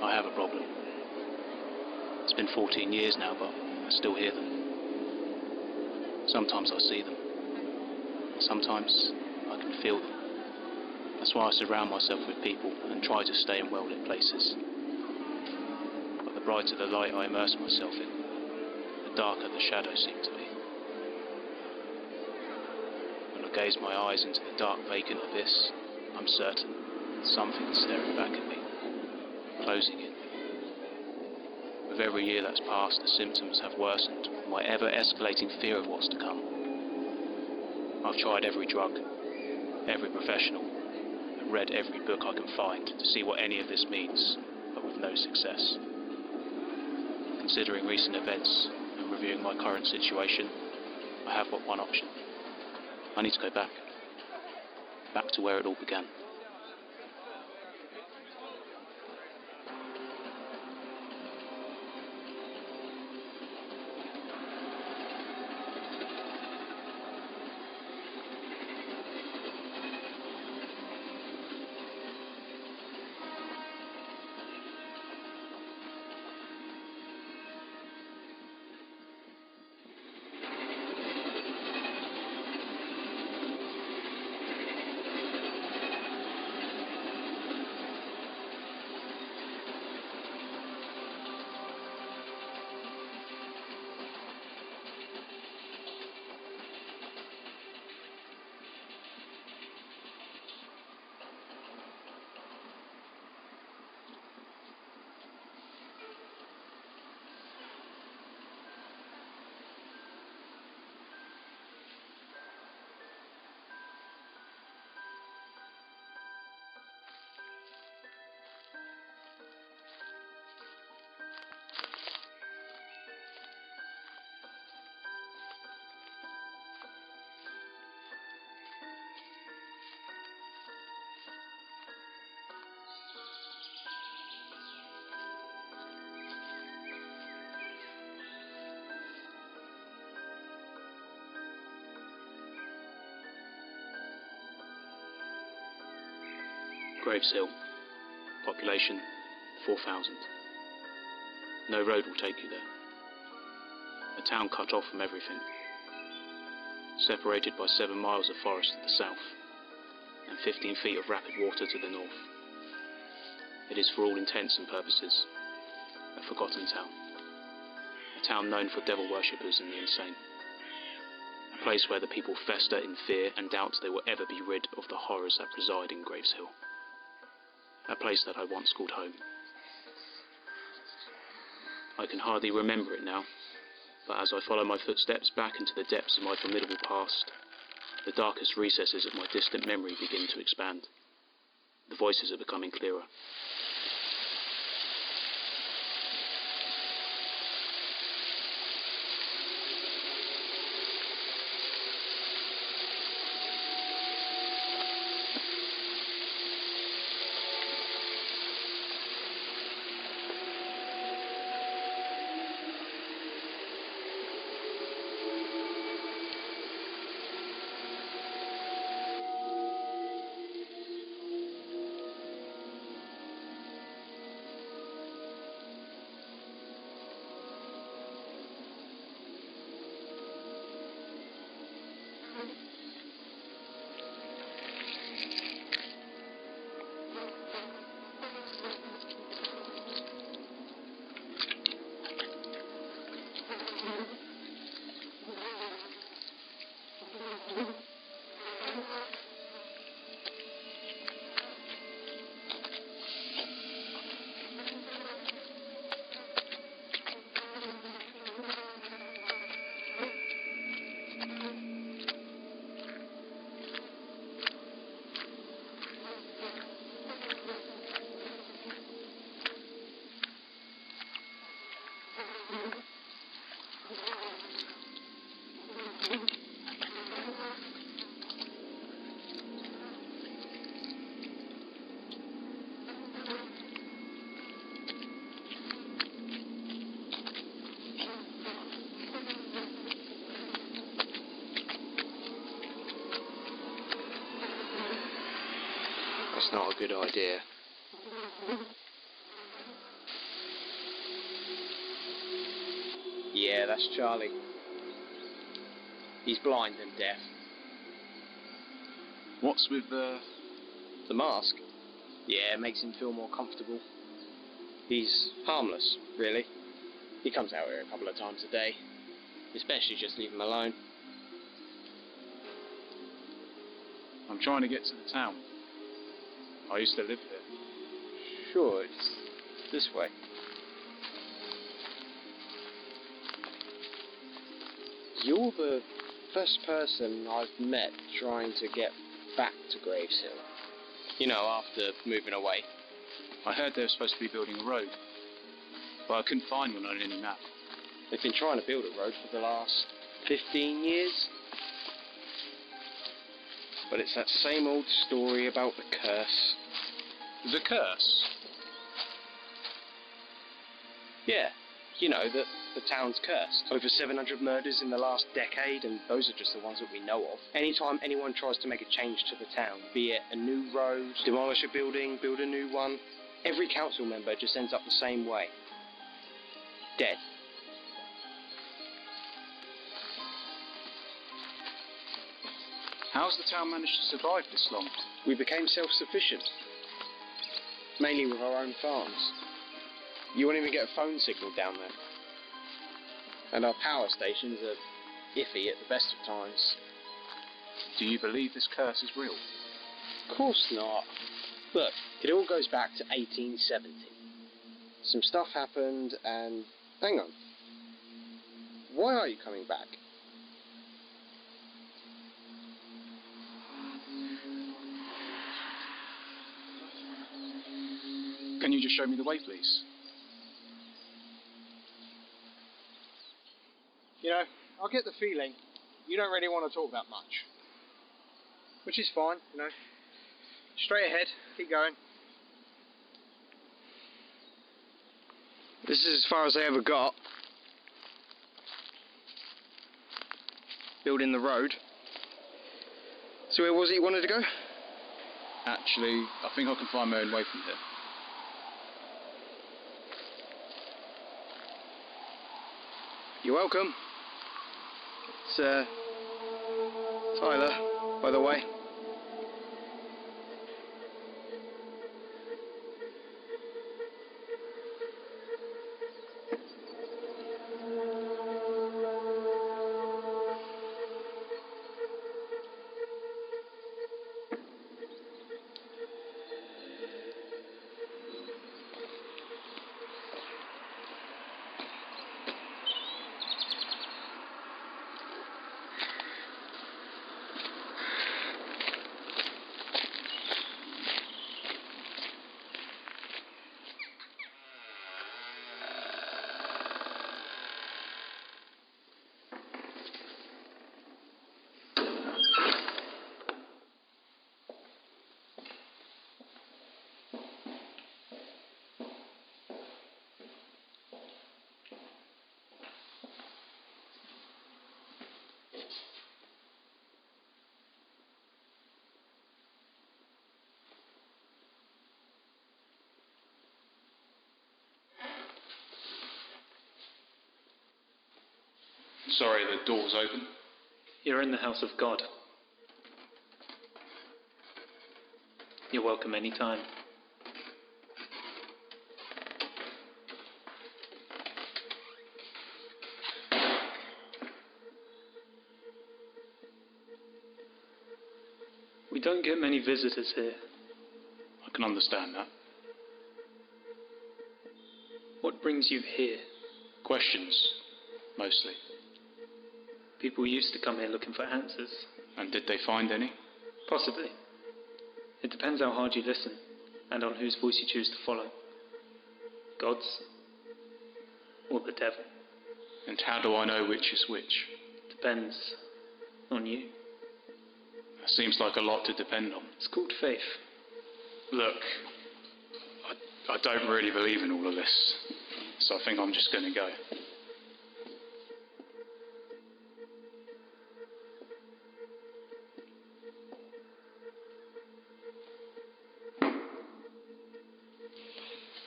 I have a problem. It's been 14 years now, but I still hear them. Sometimes I see them. Sometimes I can feel them. That's why I surround myself with people and try to stay in well-lit places. But the brighter the light I immerse myself in, the darker the shadows seem to be. When I gaze my eyes into the dark, vacant abyss, I'm certain something is staring back at me, closing in. With every year that's passed, the symptoms have worsened, my ever-escalating fear of what's to come. I've tried every drug, every professional, and read every book I can find to see what any of this means, but with no success. Considering recent events and reviewing my current situation, I have but one option. I need to go back to where it all began. Graves Hill, population 4,000. No road will take you there. A town cut off from everything, separated by 7 miles of forest to the south, and 15 feet of rapid water to the north. It is for all intents and purposes a forgotten town. A town known for devil worshippers and the insane. A place where the people fester in fear and doubt they will ever be rid of the horrors that reside in Graves Hill. A place that I once called home. I can hardly remember it now, but as I follow my footsteps back into the depths of my formidable past, the darkest recesses of my distant memory begin to expand. The voices are becoming clearer. That's not a good idea. Yeah, that's Charlie. He's blind and deaf. What's with the mask? Yeah, it makes him feel more comfortable. He's harmless, really. He comes out here a couple of times a day. It's best you just leave him alone. I'm trying to get to the town. I used to live here. Sure, it's this way. You're the first person I've met trying to get back to Graveshill. You know, after moving away. I heard they were supposed to be building a road, but I couldn't find one on any map. They've been trying to build a road for the last 15 years. But it's that same old story about the curse. The curse? Yeah, you know, that the town's cursed. Over 700 murders in the last decade, and those are just the ones that we know of. Anytime anyone tries to make a change to the town, be it a new road, demolish a building, build a new one, every council member just ends up the same way. Dead. How's the town managed to survive this long? We became self-sufficient. Mainly with our own farms. You won't even get a phone signal down there. And our power stations are iffy at the best of times. Do you believe this curse is real? Of course not. Look, it all goes back to 1870. Some stuff happened and... Hang on. Why are you coming back? Can you just show me the way, please? You know, I get the feeling you don't really want to talk that much. Which is fine, you know. Straight ahead, keep going. This is as far as I ever got. Building the road. So where was it you wanted to go? Actually, I think I can find my own way from here. You're welcome. It's, Tyler, by the way. Sorry, the door's open. You're in the house of God. You're welcome any time. We don't get many visitors here. I can understand that. What brings you here? Questions, mostly. People used to come here looking for answers. And did they find any? Possibly. It depends how hard you listen, and on whose voice you choose to follow. God's, or the devil. And how do I know which is which? Depends on you. That seems like a lot to depend on. It's called faith. Look, I don't really believe in all of this, so I think I'm just going to go.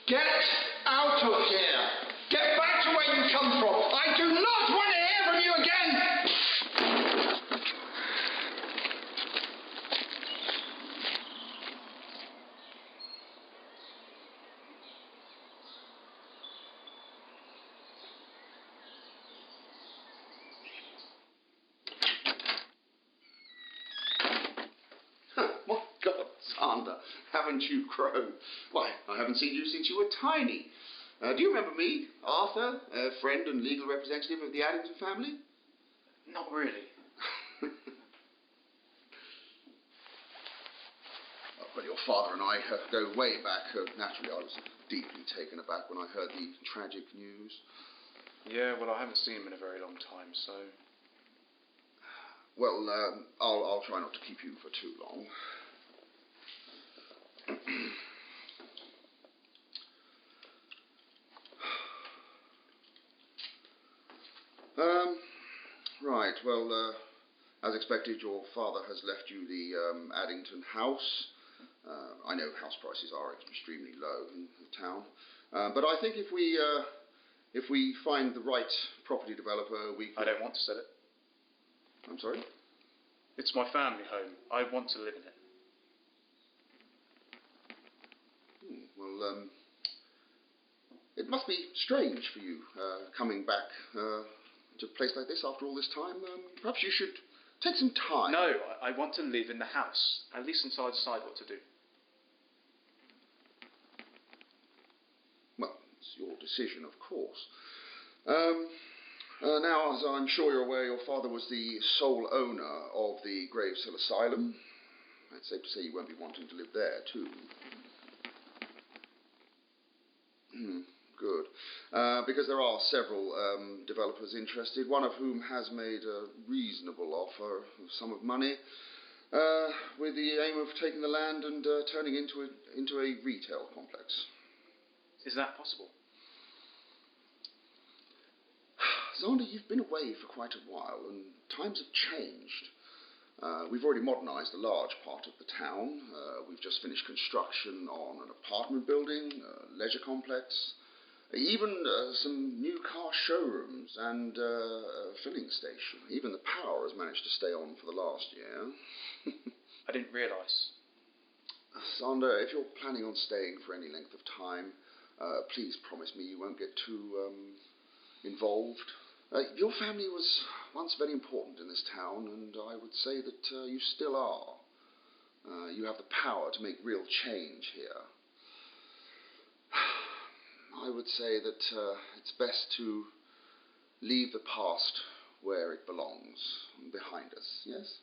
Get out of here! Get back to where you come from! I do not not want to hear from you again! My God, Sander, haven't you grown? Why, I haven't seen you since you were tiny. Do you remember me, Arthur, a friend and legal representative of the Addington family? Not really. Well, your father and I go way back. Naturally, I was deeply taken aback when I heard the tragic news. Yeah, well, I haven't seen him in a very long time, so... Well, I'll try not to keep you for too long. Right, well, as expected, your father has left you the Addington house. I know house prices are extremely low in the town, but I think if we find the right property developer, we can... I don't want to sell it. I'm sorry? It's my family home. I want to live in it. Well, it must be strange for you coming back to a place like this after all this time. Perhaps you should take some time. No, I want to live in the house, at least until I decide what to do. Well, it's your decision, of course. Now, as I'm sure you're aware, your father was the sole owner of the Graveshill Asylum. It's safe to say you won't be wanting to live there, too. Good. Because there are several developers interested, one of whom has made a reasonable offer of sum of money, with the aim of taking the land and turning it into a retail complex. Is that possible? Zander, you've been away for quite a while, and times have changed. We've already modernised a large part of the town. We've just finished construction on an apartment building, a leisure complex, even some new car showrooms and a filling station. Even the power has managed to stay on for the last year. I didn't realise. Zander, if you're planning on staying for any length of time, please promise me you won't get too involved. Your family was once very important in this town, and I would say that you still are. You have the power to make real change here. I would say that it's best to leave the past where it belongs, behind us, yes?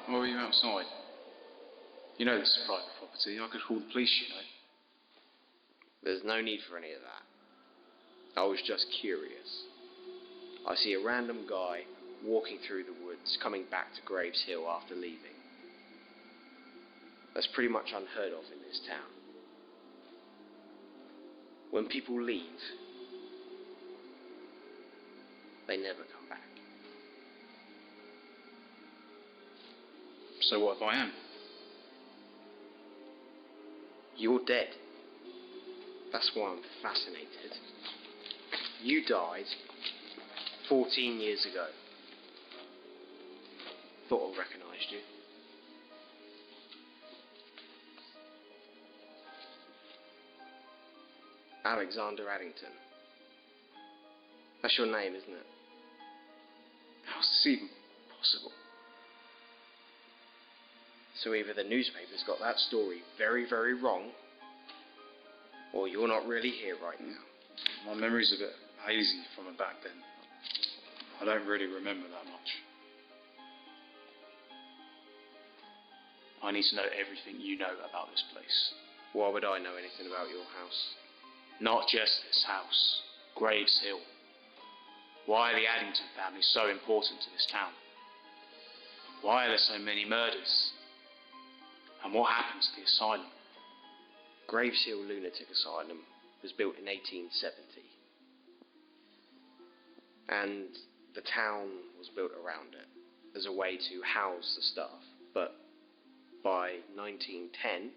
Why were you outside? You know this is private property. I could call the police, you know. There's no need for any of that. I was just curious. I see a random guy walking through the woods, coming back to Graves Hill after leaving. That's pretty much unheard of in this town. When people leave, they never come back. So what if I am? You're dead. That's why I'm fascinated. You died 14 years ago. Thought I recognised you. Alexander Addington. That's your name, isn't it? How's this even possible? So either the newspaper's got that story very, very wrong, or you're not really here right now. My memory's a bit hazy from back then. I don't really remember that much. I need to know everything you know about this place. Why would I know anything about your house? Not just this house. Graves Hill. Why are the Addington family so important to this town? Why are there so many murders? And what happened to the asylum? Graves Hill Lunatic Asylum was built in 1870. And the town was built around it as a way to house the staff. But by 1910,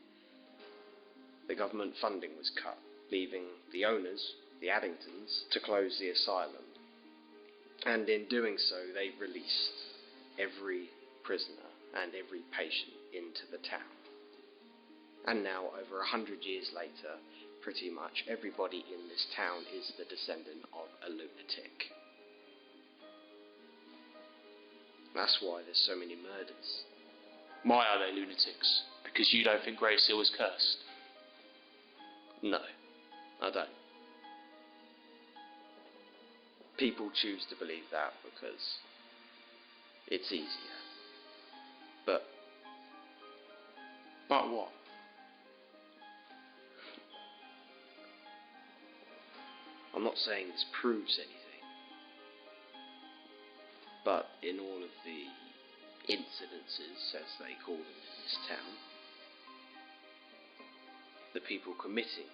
the government funding was cut, leaving the owners, the Addingtons, to close the asylum. And in doing so, they released every prisoner and every patient into the town. And now, over 100 years later, pretty much everybody in this town is the descendant of a lunatic. That's why there's so many murders. Why are they lunatics? Because you don't think Graves Hill was cursed? No, I don't. People choose to believe that because it's easier. But what? I'm not saying this proves anything. But in all of the incidences, as they call them in this town, the people committing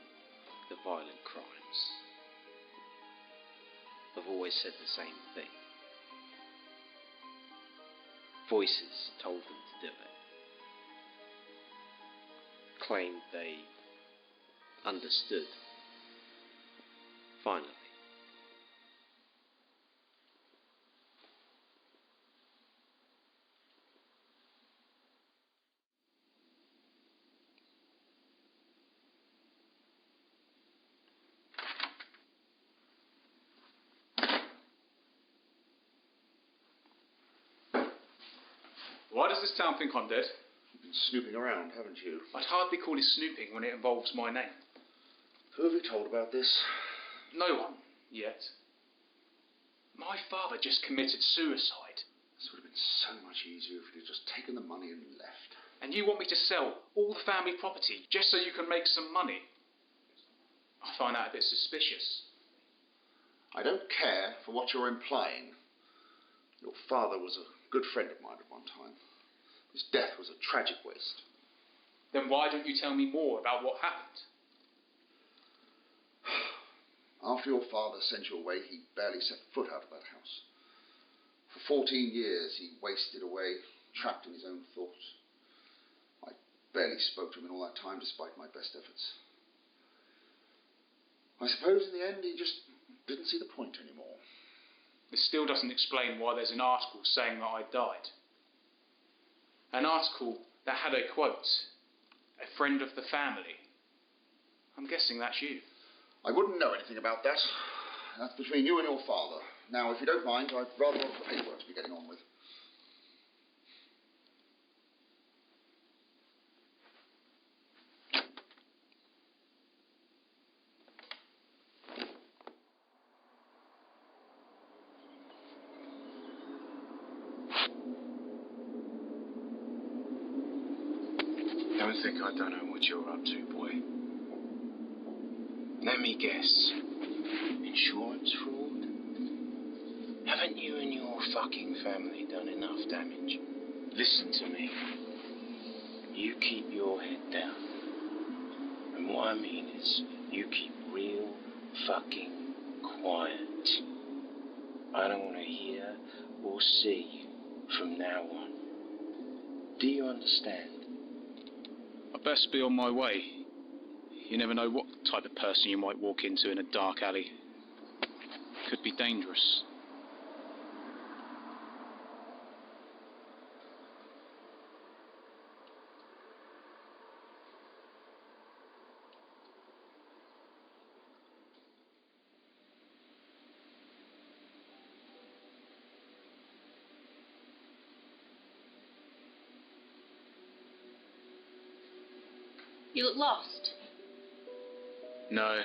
the violent crimes have always said the same thing. Voices told them to do it. Claimed they understood. Finally. Why does this town think I'm dead? You've been snooping around, haven't you? I'd hardly call it snooping when it involves my name. Who have you told about this? No one, yet. My father just committed suicide. This would have been so much easier if you'd just taken the money and left. And you want me to sell all the family property just so you can make some money? I find that a bit suspicious. I don't care for what you're implying. Your father was a good friend of mine at one time. His death was a tragic waste. Then why don't you tell me more about what happened? After your father sent you away, he barely set foot out of that house. For 14 years, he wasted away, trapped in his own thoughts. I barely spoke to him in all that time, despite my best efforts. I suppose in the end, he just didn't see the point anymore. It still doesn't explain why there's an article saying that I died. An article that had a quote, "A friend of the family." I'm guessing that's you. I wouldn't know anything about that. That's between you and your father. Now, if you don't mind, I'd rather have the paperwork to be getting on with. Don't think I don't know what you're up to, boy. Let me guess. Insurance fraud? Haven't you and your fucking family done enough damage? Listen to me. You keep your head down. And what I mean is, you keep real fucking quiet. I don't want to hear or see you from now on. Do you understand? I best be on my way. You never know what type of person you might walk into in a dark alley. Could be dangerous. You look lost. No,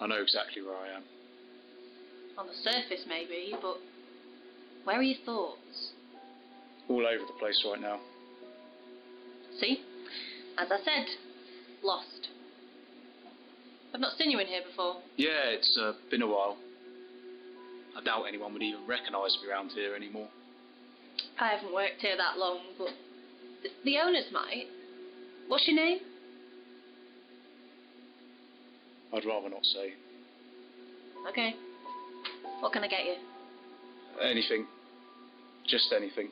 I know exactly where I am. On the surface, maybe, but where are your thoughts? All over the place right now. See? As I said, lost. I've not seen you in here before. Yeah, it's been a while. I doubt anyone would even recognise me around here anymore. I haven't worked here that long, but the owners might. What's your name? I'd rather not say. Okay. What can I get you? Anything. Just anything.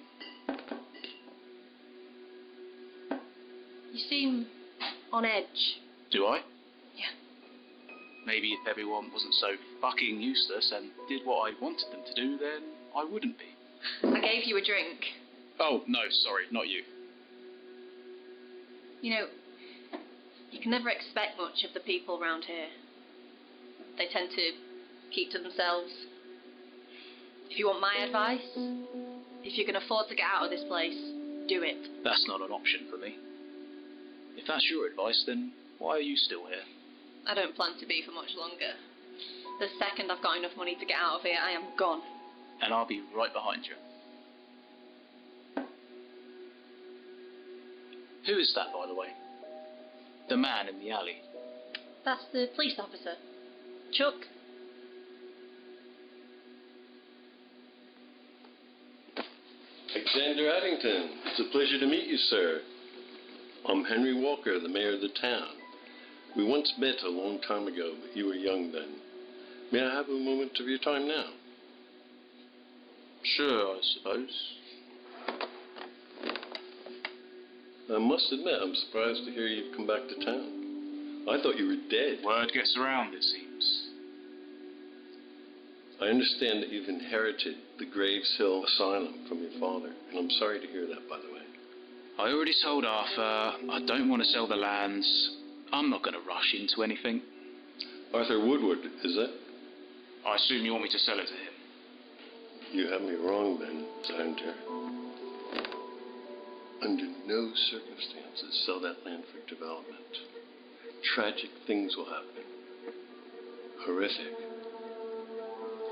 You seem on edge. Do I? Yeah. Maybe if everyone wasn't so fucking useless and did what I wanted them to do, then I wouldn't be. I gave you a drink. Oh, no, sorry, not you. You know, you can never expect much of the people around here. They tend to keep to themselves. If you want my advice, if you can afford to get out of this place, do it. That's not an option for me. If that's your advice, then why are you still here? I don't plan to be for much longer. The second I've got enough money to get out of here, I am gone. And I'll be right behind you. Who is that, by the way? The man in the alley. That's the police officer. Chuck. Alexander Addington, it's a pleasure to meet you, sir. I'm Henry Walker, the mayor of the town. We once met a long time ago, but you were young then. May I have a moment of your time now? Sure, I suppose. I must admit, I'm surprised to hear you've come back to town. I thought you were dead. Word gets around, it seems. I understand that you've inherited the Graves Hill Asylum from your father, and I'm sorry to hear that, by the way. I already told Arthur I don't want to sell the lands. I'm not going to rush into anything. Arthur Woodward, is it? I assume you want me to sell it to him. You have me wrong, then, Senator. Under no circumstances sell that land for development. Tragic things will happen. Horrific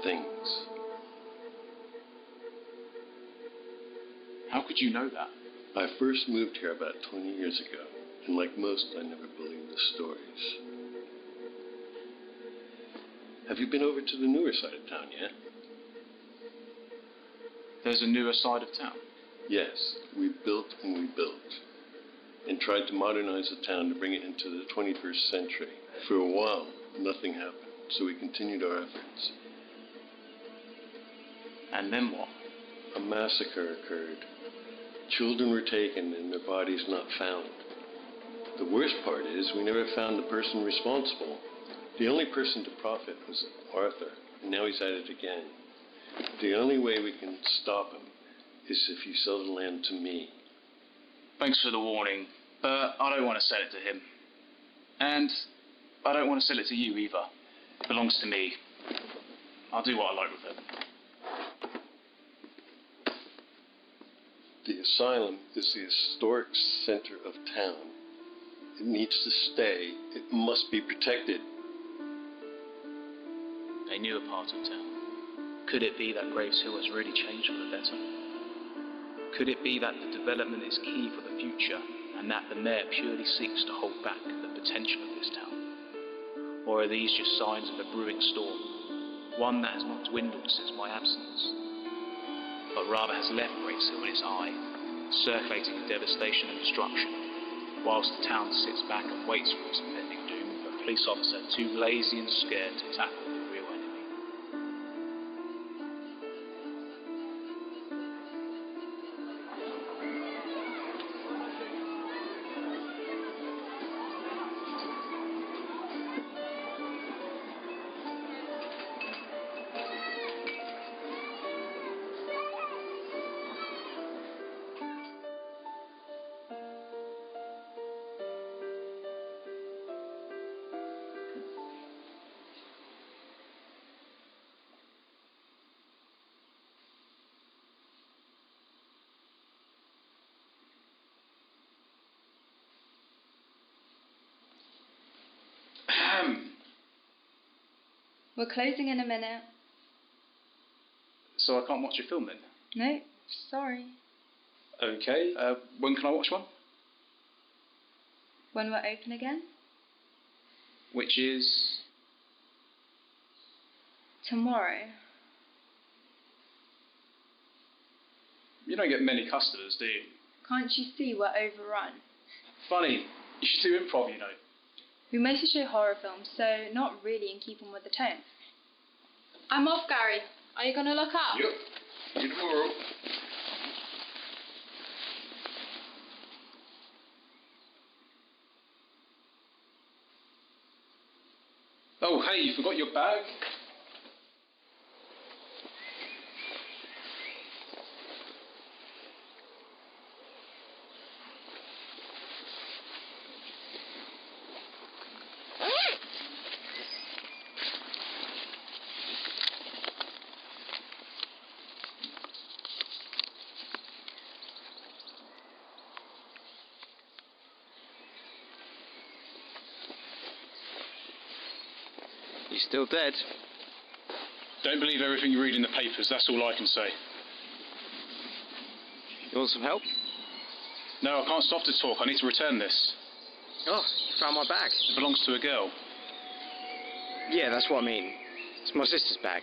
things. How could you know that? I first moved here about 20 years ago, and like most, I never believed the stories. Have you been over to the newer side of town yet? There's a newer side of town? Yes, we built and we built, and tried to modernize the town to bring it into the 21st century. For a while, nothing happened, so we continued our efforts. And then what? A massacre occurred. Children were taken and their bodies not found. The worst part is we never found the person responsible. The only person to profit was Arthur, and now he's at it again. The only way we can stop him is if you sell the land to me. Thanks for the warning, but I don't want to sell it to him. And I don't want to sell it to you either. It belongs to me. I'll do what I like with it. The asylum is the historic center of town. It needs to stay. It must be protected. A newer part of town. Could it be that Graves Hill has really changed for the better? Could it be that the development is key for the future? and that the mayor purely seeks to hold back the potential of this town? Or are these just signs of a brewing storm, one that has not dwindled since my absence, but rather has left Great Seal in its eye, circulating devastation and destruction, whilst the town sits back and waits for its impending doom, a police officer too lazy and scared to tackle the real enemy? We're closing in a minute. So I can't watch your film then? No, sorry. Okay, when can I watch one? When we're open again? Which is... Tomorrow. You don't get many customers, do you? Can't you see we're overrun? Funny, you should do improv, you know. We mostly show horror films, so not really in keeping with the tone. I'm off, Gary. Are you going to look up? Yep. See you tomorrow. Oh, hey, you forgot your bag? You still dead? Don't believe everything you read in the papers, that's all I can say. You want some help? No, I can't stop to talk, I need to return this. Oh, you found my bag. It belongs to a girl. Yeah, that's what I mean. It's my sister's bag.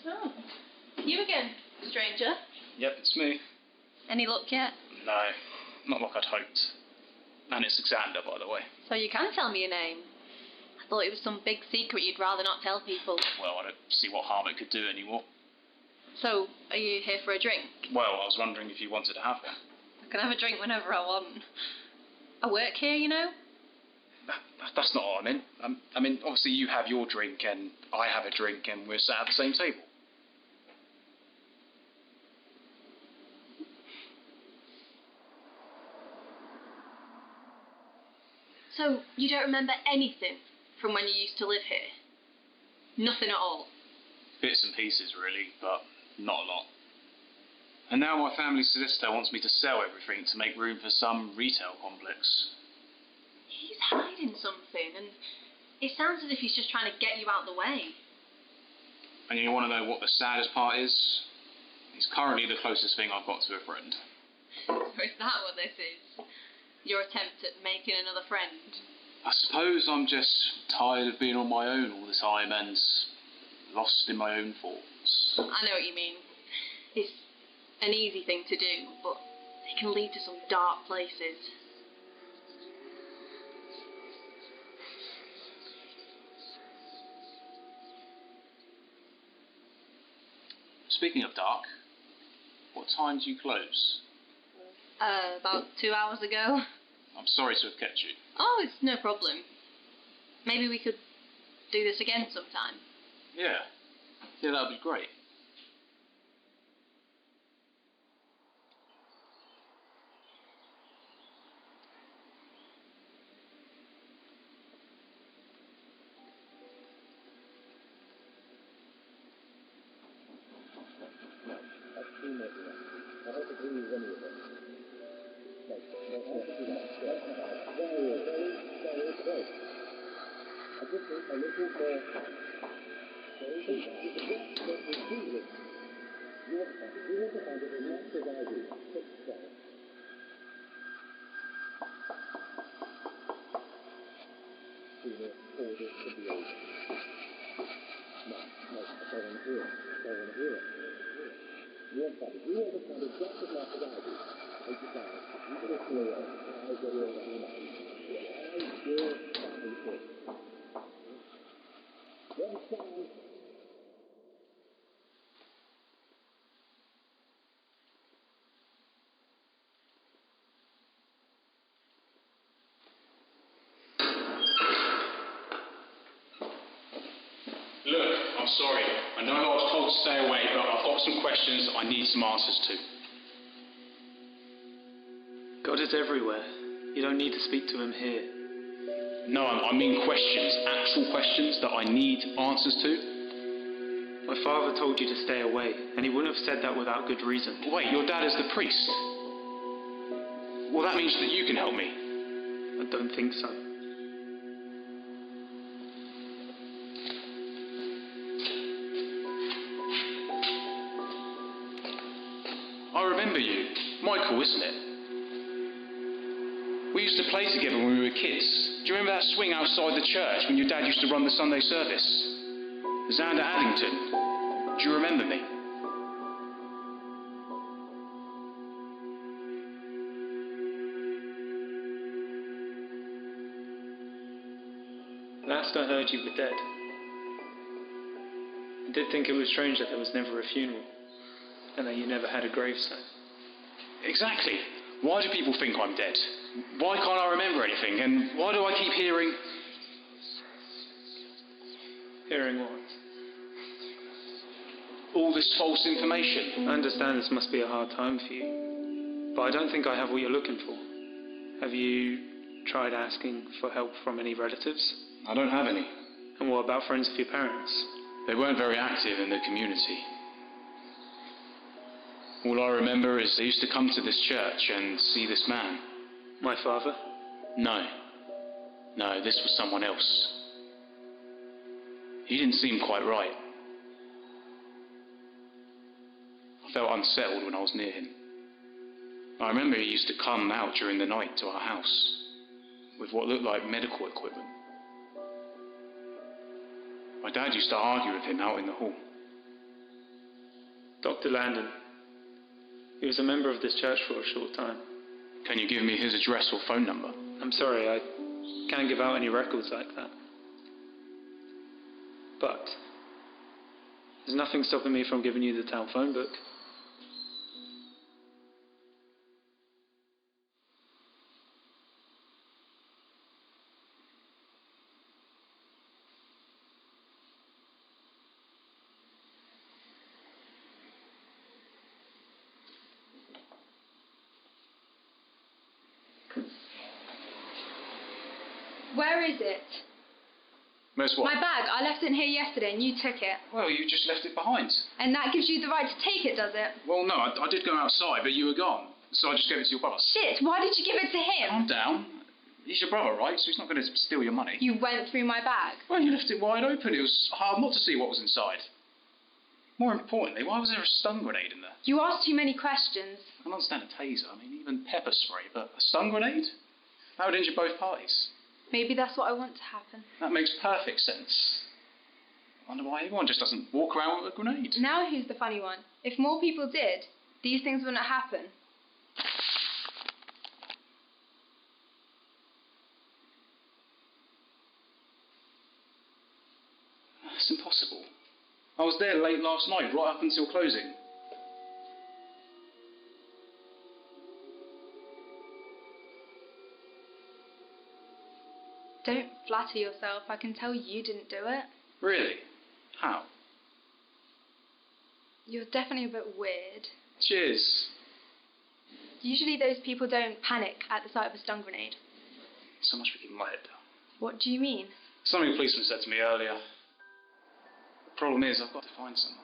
Oh, you again, stranger. Yep, it's me. Any luck yet? No, not like I'd hoped. And it's Xander, by the way. So you can tell me your name. I thought it was some big secret you'd rather not tell people. Well, I don't see what harm it could do anymore. So, are you here for a drink? Well, I was wondering if you wanted to have one. I can have a drink whenever I want. I work here, you know. That's not what I meant. I mean, obviously you have your drink and I have a drink and we're sat at the same table. So, you don't remember anything from when you used to live here? Nothing at all? Bits and pieces, really, but not a lot. And now my family solicitor wants me to sell everything to make room for some retail complex. He's hiding something, and it sounds as if he's just trying to get you out of the way. And you want to know what the saddest part is? He's currently the closest thing I've got to a friend. So is that what this is? Your attempt at making another friend? I suppose I'm just tired of being on my own all the time and lost in my own thoughts. I know what you mean. It's an easy thing to do, but it can lead to some dark places. Speaking of dark, what time do you close? About 2 hours ago. I'm sorry to have kept you. Oh, it's no problem. Maybe we could do this again sometime. Yeah, that'd be great. Look, I'm sorry. I know I was told to stay away, but I've got some questions I need some answers to. God is everywhere. You don't need to speak to him here. No, I mean questions, actual questions that I need answers to. My father told you to stay away, and he wouldn't have said that without good reason. Wait, your dad is the priest? Well, that means that you can help me. I don't think so. I remember you. Michael, isn't it? We used to play together when we were kids. Do you remember that swing outside the church when your dad used to run the Sunday service? Xander Addington. Do you remember me? Last I heard, you were dead. I did think it was strange that there was never a funeral, and that you never had a gravestone. Exactly. Why do people think I'm dead? Why can't I remember anything? And why do I keep hearing... Hearing what? all this false information? I understand this must be a hard time for you, but I don't think I have what you're looking for. Have you tried asking for help from any relatives? I don't have any. And what about friends of your parents? They weren't very active in the community. All I remember is they used to come to this church and see this man. My father? No, this was someone else. He didn't seem quite right. I felt unsettled when I was near him. I remember he used to come out during the night to our house with what looked like medical equipment. My dad used to argue with him out in the hall. Dr. Landon. He was a member of this church for a short time. Can you give me his address or phone number? I'm sorry, I can't give out any records like that. But there's nothing stopping me from giving you the town phone book. Where is it? Where's what? My bag. I left it in here yesterday and you took it. Well, you just left it behind. And that gives you the right to take it, does it? Well, no, I did go outside, but you were gone. So I just gave it to your brother. Shit, why did you give it to him? Calm down. He's your brother, right? So he's not going to steal your money. You went through my bag. Well, you left it wide open. It was hard not to see what was inside. More importantly, why was there a stun grenade in there? You asked too many questions. I don't understand a taser. I mean, even pepper spray, but a stun grenade? That would injure both parties. Maybe that's what I want to happen. That makes perfect sense. I wonder why everyone just doesn't walk around with a grenade. Now who's the funny one? If more people did, these things wouldn't happen. It's impossible. I was there late last night, right up until closing. Don't flatter yourself. I can tell you didn't do it. Really? How? You're definitely a bit weird. Cheers. Usually those people don't panic at the sight of a stun grenade. So much for keeping my head down. What do you mean? Something a policeman said to me earlier. The problem is, I've got to find someone.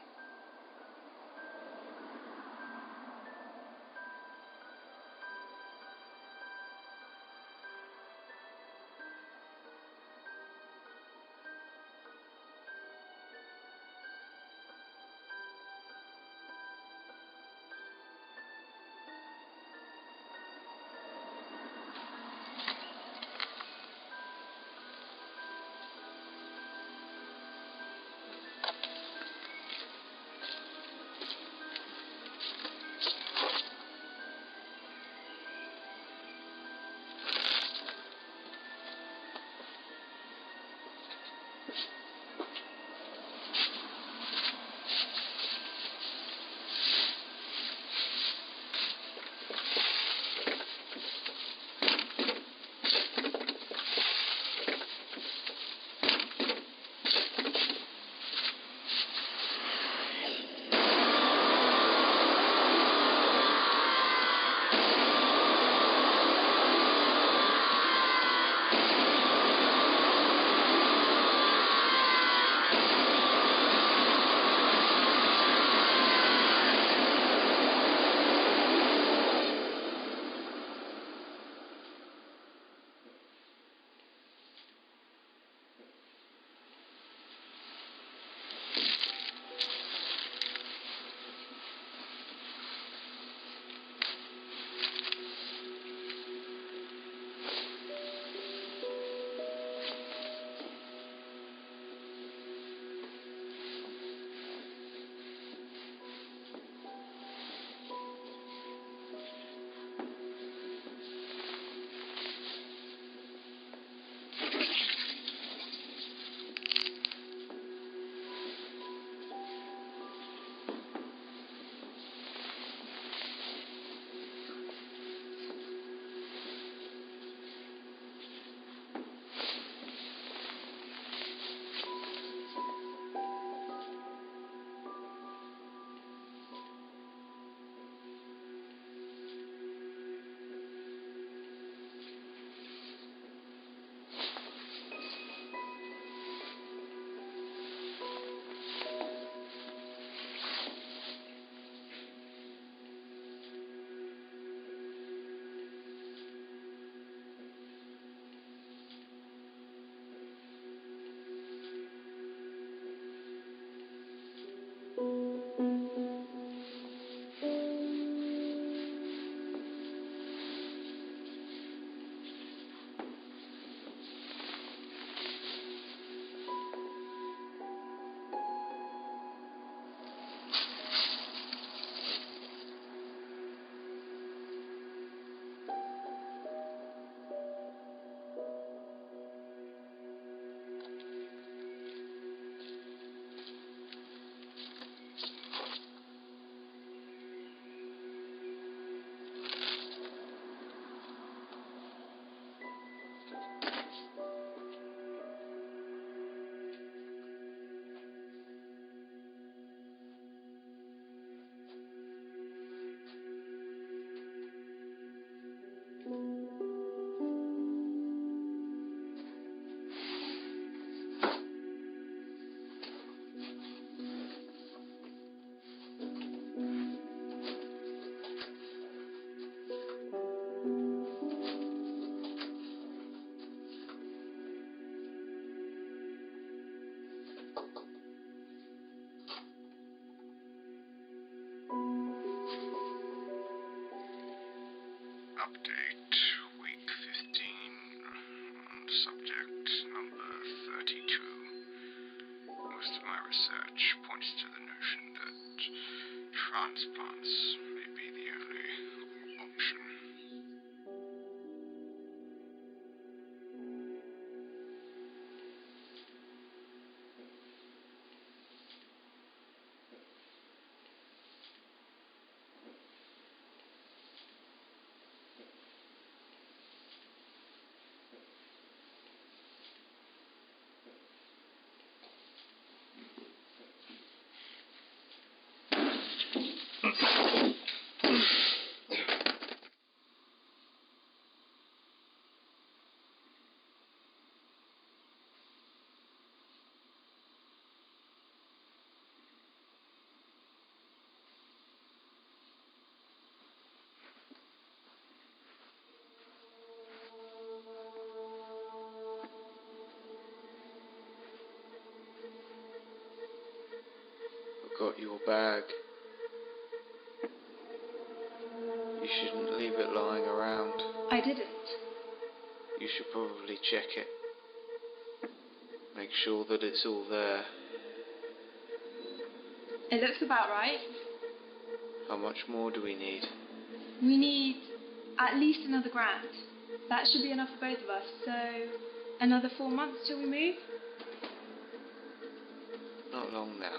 Update, week 15, subject number 32. Most of my research points to the notion that transplants may be the only option. Got your bag. You shouldn't leave it lying around. I didn't. You should probably check it. Make sure that it's all there. It looks about right. How much more do we need? We need at least another grand. That should be enough for both of us. So, another 4 months till we move? Not long now.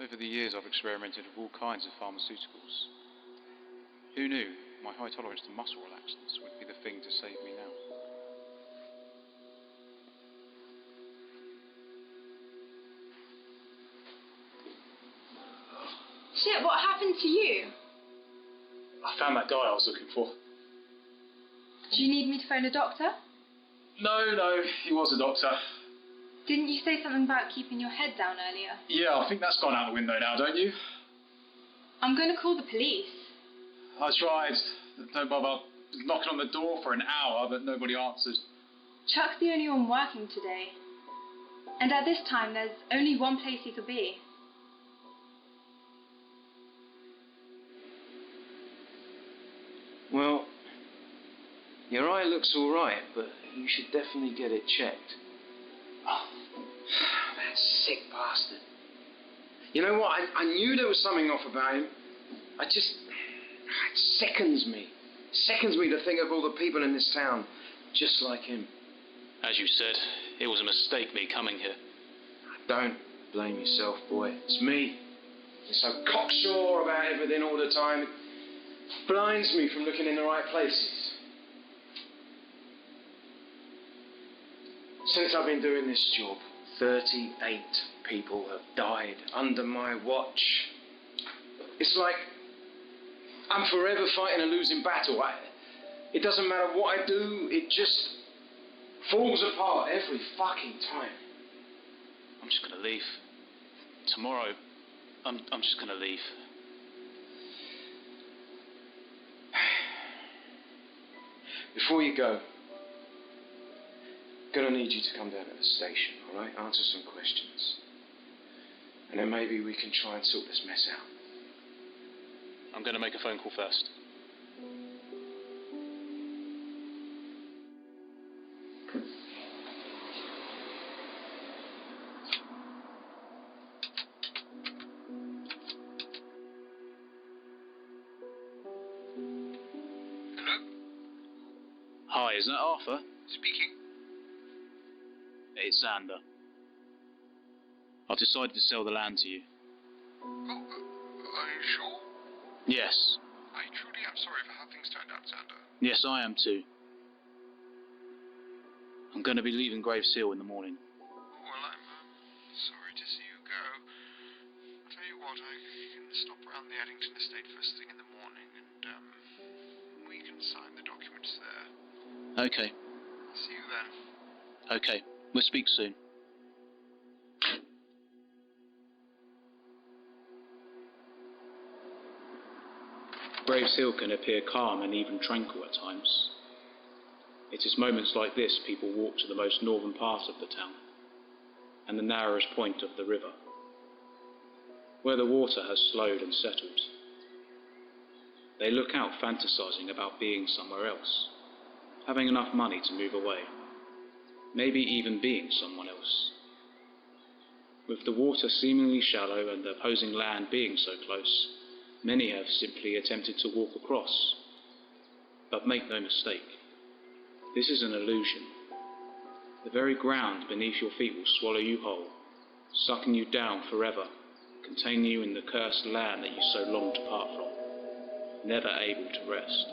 Over the years I've experimented with all kinds of pharmaceuticals. Who knew my high tolerance to muscle relaxants would be the thing to save me now? Shit, what happened to you? I found that guy I was looking for. Do you need me to phone a doctor? No, he was a doctor. Didn't you say something about keeping your head down earlier? Yeah, I think that's gone out the window now, don't you? I'm going to call the police. I tried. Don't bother knocking on the door for an hour, but nobody answered. Chuck's the only one working today. And at this time, there's only one place he could be. Well, your eye looks alright, but you should definitely get it checked. Oh, that sick bastard. You know what? I knew there was something off about him. It seconds me. Seconds me to think of all the people in this town just like him. As you said, it was a mistake me coming here. Don't blame yourself, boy. It's me. You're so cocksure about everything all the time. It blinds me from looking in the right places. Since I've been doing this job, 38 people have died under my watch. It's like I'm forever fighting a losing battle. It doesn't matter what I do, it just falls apart every fucking time. I'm just gonna leave. Tomorrow, I'm just gonna leave. Before you go, gonna need you to come down to the station, alright? Answer some questions. And then maybe we can try and sort this mess out. I'm gonna make a phone call first. Hello? Hi, is that Arthur? Speaking. It's Xander. I've decided to sell the land to you. Oh, are you sure? Yes. I truly am sorry for how things turned out, Xander. Yes, I am too. I'm going to be leaving Graves Hill in the morning. Well, I'm sorry to see you go. I'll tell you Bartek. You can stop around the Addington estate first thing in the morning, and we can sign the documents there. Okay. See you then. Okay. We'll speak soon. Graves Hill can appear calm and even tranquil at times. It is moments like this people walk to the most northern part of the town, and the narrowest point of the river, where the water has slowed and settled. They look out fantasizing about being somewhere else, having enough money to move away, maybe even being someone else. With the water seemingly shallow and the opposing land being so close, many have simply attempted to walk across. But make no mistake, this is an illusion. The very ground beneath your feet will swallow you whole, sucking you down forever, containing you in the cursed land that you so long to part from, never able to rest.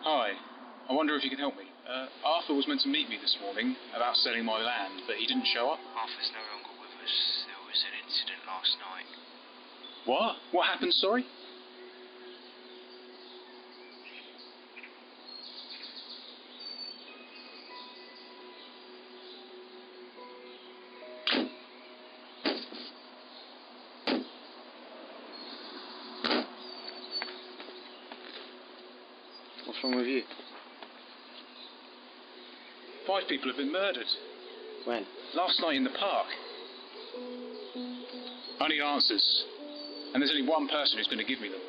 Hi. I wonder if you can help me. Arthur was meant to meet me this morning about selling my land, but he didn't show up. Arthur's no longer with us. There was an incident last night. What? What happened, sorry? What's wrong with you? 5 people have been murdered. When? Last night in the park. I need answers. And there's only one person who's going to give me them.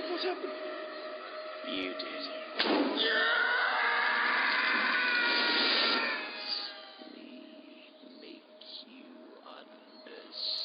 What happened? You did. Make you understand.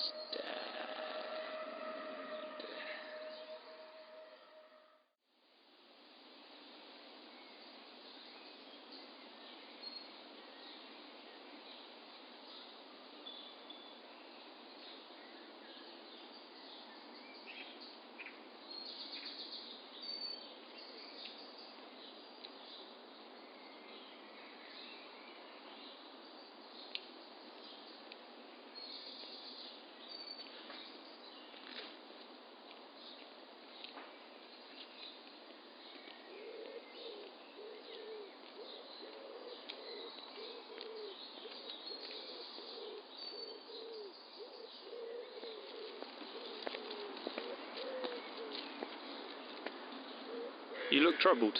You look troubled.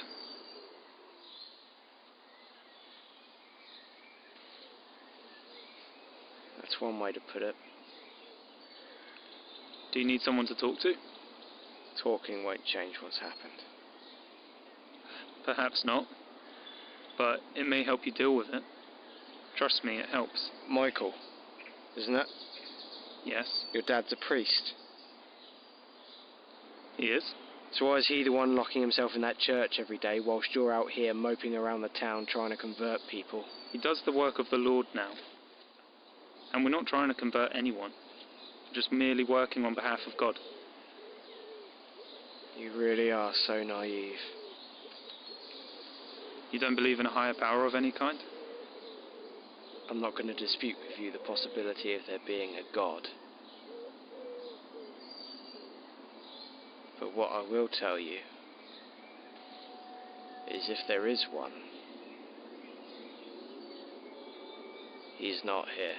That's one way to put it. Do you need someone to talk to? Talking won't change what's happened. Perhaps not. But it may help you deal with it. Trust me, it helps. Michael, isn't it? Yes, Your dad's a priest. he is. So why is he the one locking himself in that church every day whilst you're out here moping around the town trying to convert people? He does the work of the Lord now. And we're not trying to convert anyone. We're just merely working on behalf of God. You really are so naive. You don't believe in a higher power of any kind? I'm not going to dispute with you the possibility of there being a God. But what I will tell you is if there is one, he's not here.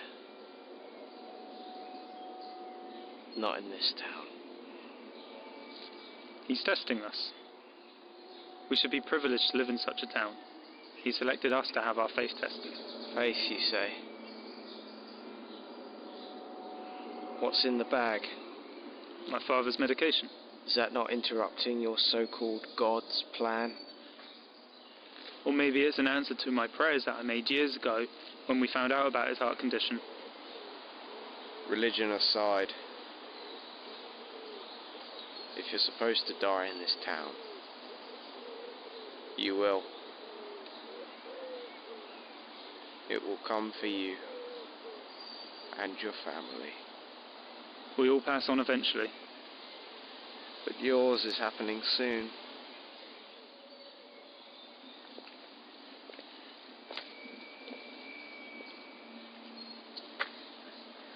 Not in this town. He's testing us. We should be privileged to live in such a town. He selected us to have our faith tested. Faith, you say? What's in the bag? My father's medication. Is that not interrupting your so-called God's plan? Or maybe it's an answer to my prayers that I made years ago when we found out about his heart condition. Religion aside, if you're supposed to die in this town, you will. It will come for you and your family. We all pass on eventually. But yours is happening soon.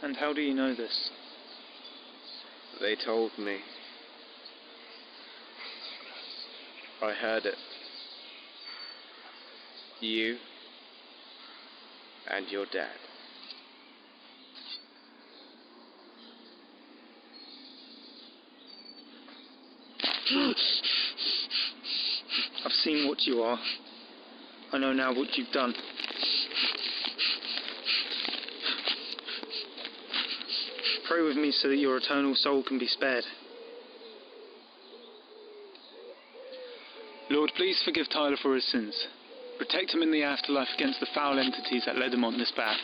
And how do you know this? They told me. I heard it. You and your dad. I've seen what you are. I know now what you've done. Pray with me so that your eternal soul can be spared. Lord, please forgive Tyler for his sins. Protect him in the afterlife against the foul entities that led him on this path.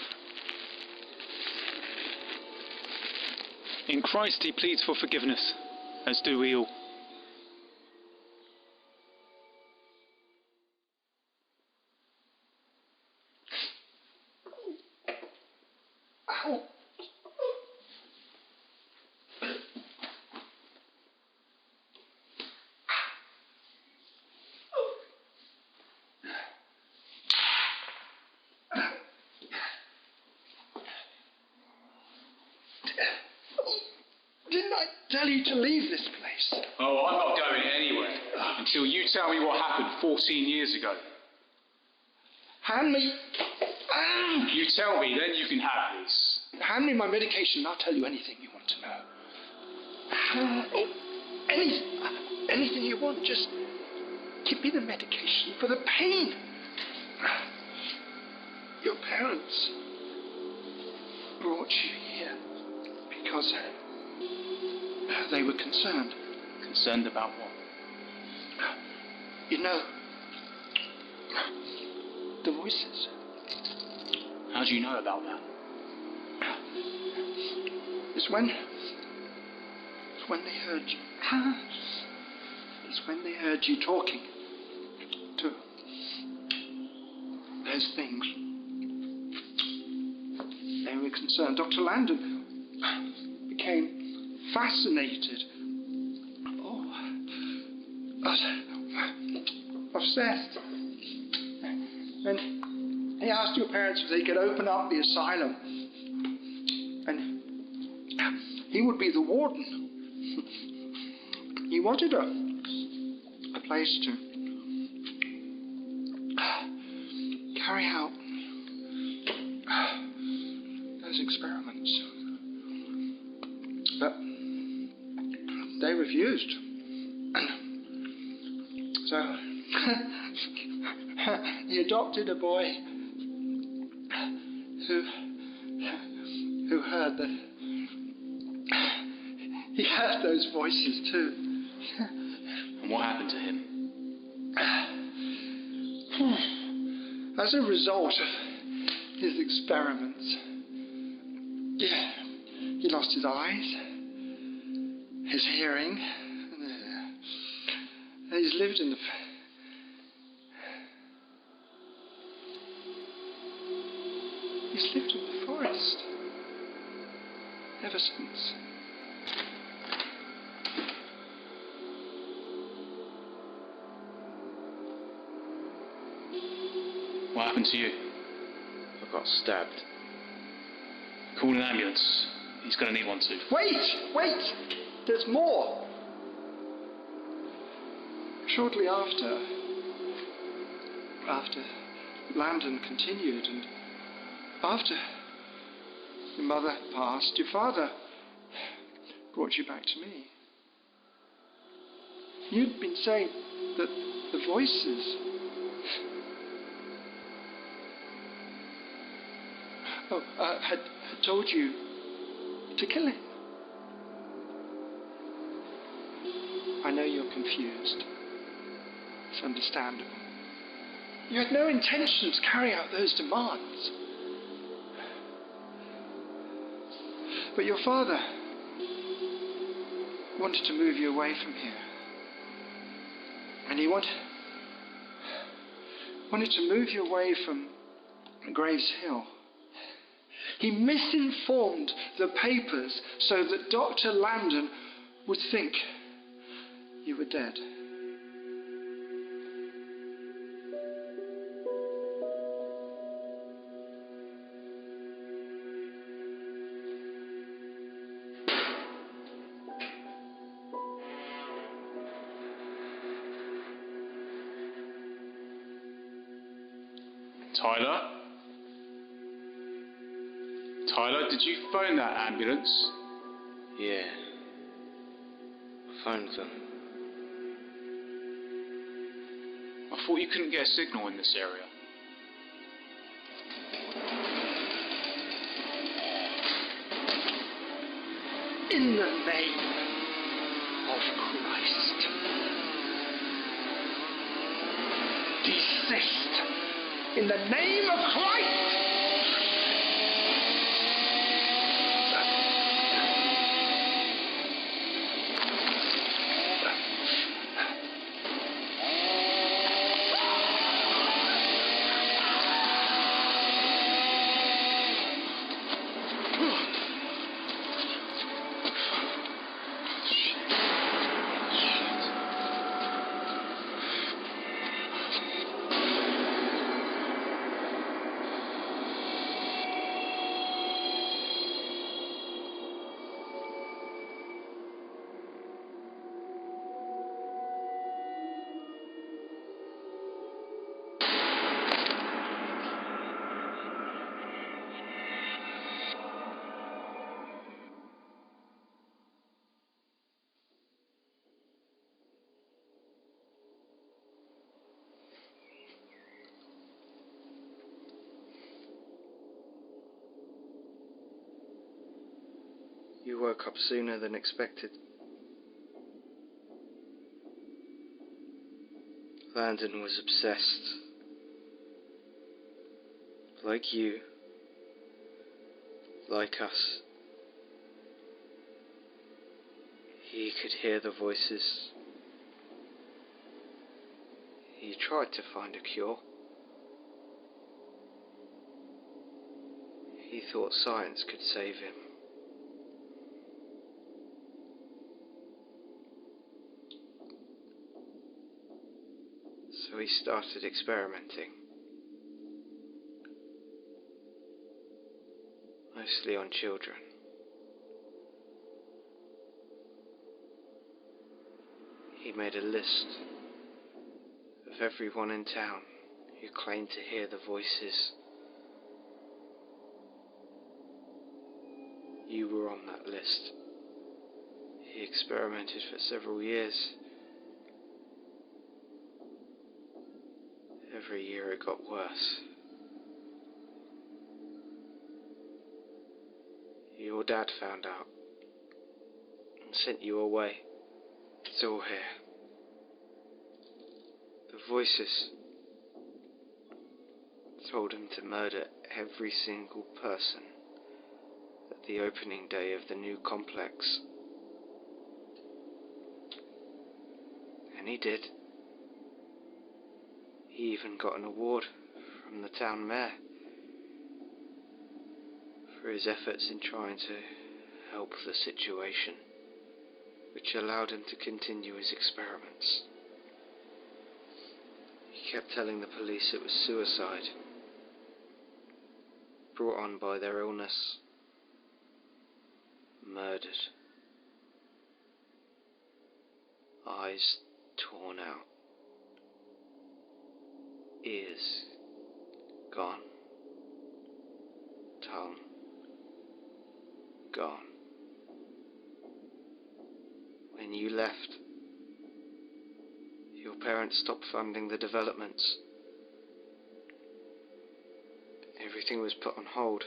In Christ he pleads for forgiveness, as do we all. I tell you to leave this place? Oh, I'm not going anywhere until you tell me what happened 14 years ago. Hand me... You tell me, then you can have this. Hand me my medication and I'll tell you anything you want to know. Anything you want, just give me the medication for the pain. Your parents brought you here because they were concerned. Concerned about what? You know, the voices. How do you know about that? It's when they heard you. It's when they heard you talking to those things. They were concerned. Dr. Landon became fascinated. Obsessed. And he asked your parents if they could open up the asylum. And he would be the warden. He wanted a place to carry out those experiments. But they refused. And so he adopted a boy who heard that. He heard those voices too. And what happened to him? As a result of his experiments, he lost his eyes, his hearing, and he's lived in the forest ever since. What happened to you? I got stabbed. Call an ambulance. He's going to need one too. Wait! There's more. Shortly after Landon continued, and after your mother had passed, your father brought you back to me. You'd been saying that the voices had told you to kill him. I know you're confused. It's understandable. You had no intention to carry out those demands. But your father wanted to move you away from here. And he wanted to move you away from Graves Hill. He misinformed the papers so that Dr. Landon would think you were dead. Tyler, did you phone that ambulance? Yeah. I phoned them. I thought you couldn't get a signal in this area. In the name of Christ, desist. In the name of Christ. You woke up sooner than expected. Landon was obsessed. Like you. Like us. He could hear the voices. He tried to find a cure. He thought science could save him. So he started experimenting. Mostly on children. He made a list of everyone in town who claimed to hear the voices. You were on that list. He experimented for several years. Every year it got worse. Your dad found out and sent you away. It's all here. The voices told him to murder every single person at the opening day of the new complex. And he did. He even got an award from the town mayor for his efforts in trying to help the situation, which allowed him to continue his experiments. He kept telling the police it was suicide, brought on by their illness, murdered, eyes torn out, ears gone, tongue gone. When you left, your parents stopped funding the developments. Everything was put on hold.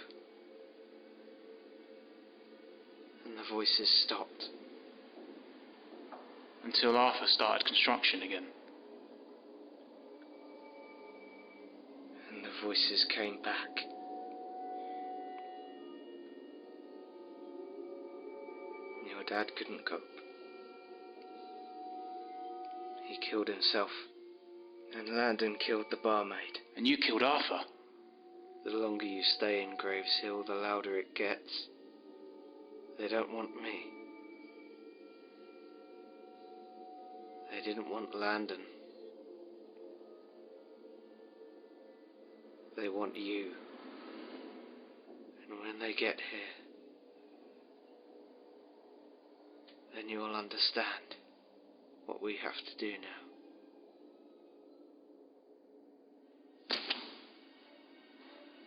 And the voices stopped. Until Arthur started construction again. And the voices came back. Your dad couldn't cope. He killed himself. And Landon killed the barmaid. And you killed Arthur? The longer you stay in Graves Hill, the louder it gets. They don't want me. They didn't want Landon. They want you. And when they get here, then you'll understand what we have to do now.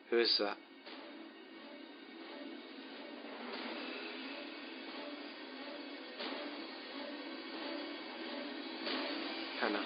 Who is that? Hannah.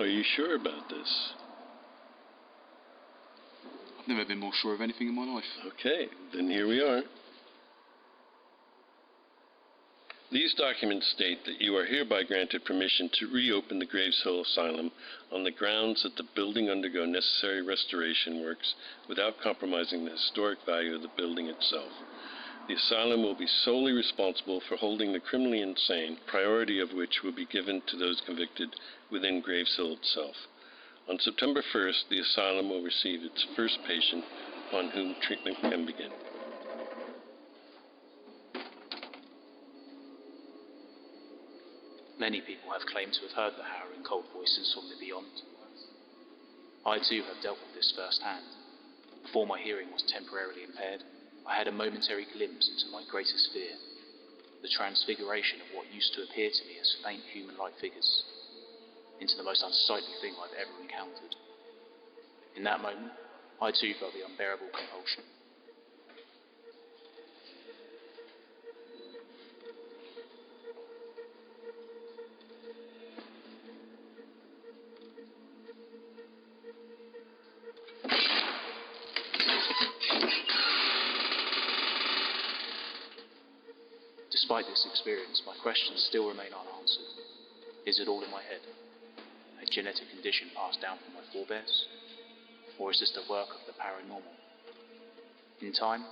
Are you sure about this? I've never been more sure of anything in my life. Okay, then here we are. These documents state that you are hereby granted permission to reopen the Graves Hill Asylum on the grounds that the building undergo necessary restoration works without compromising the historic value of the building itself. The asylum will be solely responsible for holding the criminally insane, priority of which will be given to those convicted within Graves Hill itself. On September 1st, the asylum will receive its first patient upon whom treatment can begin. Many people have claimed to have heard the harrowing cold voices from the beyond. I too have dealt with this firsthand. Before my hearing was temporarily impaired, I had a momentary glimpse into my greatest fear, the transfiguration of what used to appear to me as faint human-like figures, into the most unsightly thing I've ever encountered. In that moment, I too felt the unbearable compulsion. Despite this experience, my questions still remain unanswered. Is it all in my head? A genetic condition passed down from my forebears? Or is this the work of the paranormal? In time,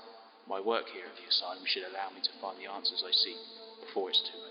my work here at the asylum should allow me to find the answers I seek before it's too late.